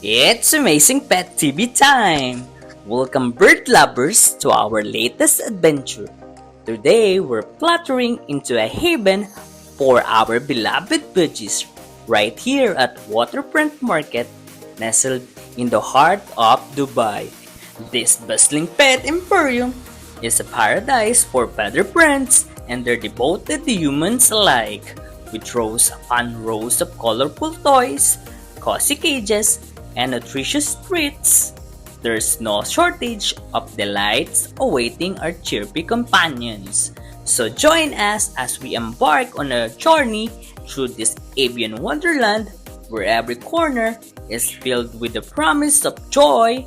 It's amazing pet TV time! Welcome bird lovers to our latest adventure. Today we're fluttering into a haven for our beloved budgies right here at Waterfront Market nestled in the heart of Dubai. This bustling pet emporium is a paradise for feather friends and their devoted humans alike, with rows upon rows of colorful toys, cozy cages, and nutritious treats. There's no shortage of delights awaiting our chirpy companions. So join us as we embark on a journey through this avian wonderland where every corner is filled with the promise of joy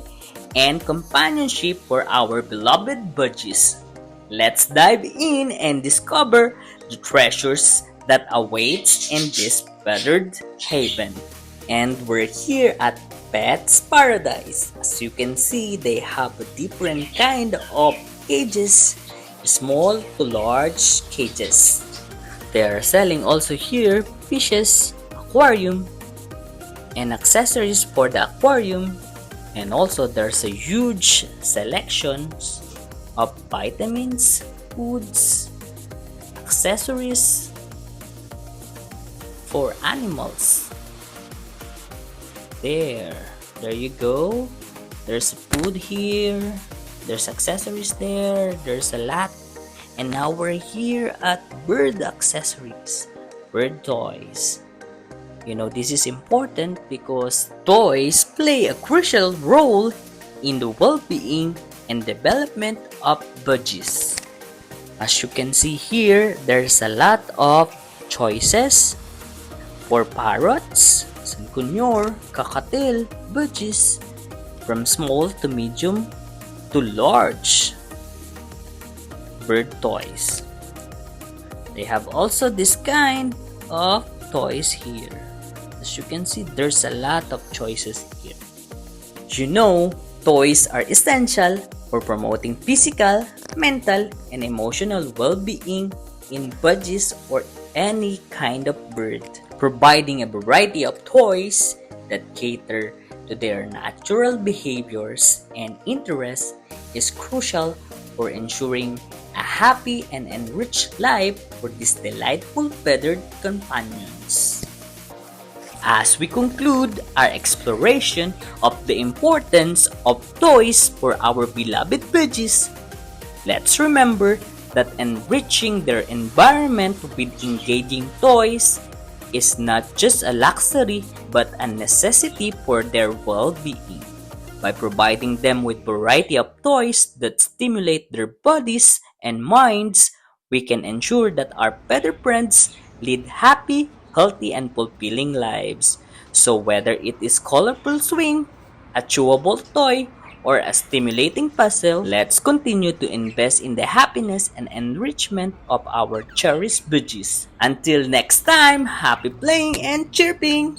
and companionship for our beloved budgies. Let's dive in and discover the treasures that awaits in this feathered haven. And we're here at Pets Paradise. As you can see, they have a different kind of cages, small to large cages. They are selling also here fishes, aquarium, and accessories for the aquarium. And also there's a huge selections of vitamins, foods, accessories for animals. There you go. There's food here. There's accessories there. There's a lot. And now we're here at bird accessories, bird toys. This is important because toys play a crucial role in the well-being and development of budgies. As you can see here, there's a lot of choices for parrots, sangkunyor, kakatil, budgies, from small to medium to large bird toys. They have also this kind of toys here. As you can see, there's a lot of choices here. Toys are essential for promoting physical, mental, and emotional well-being in budgies or any kind of bird. Providing a variety of toys that cater to their natural behaviors and interests is crucial for ensuring a happy and enriched life for these delightful feathered companions. As we conclude our exploration of the importance of toys for our beloved budgies, let's remember that enriching their environment with engaging toys is not just a luxury but a necessity for their well-being. By providing them with variety of toys that stimulate their bodies and minds, we can ensure that our feather friends lead happy, healthy, and fulfilling lives. So whether it is colorful swing, a chewable toy, or a stimulating puzzle, let's continue to invest in the happiness and enrichment of our cherished budgies. Until next time, happy playing and chirping!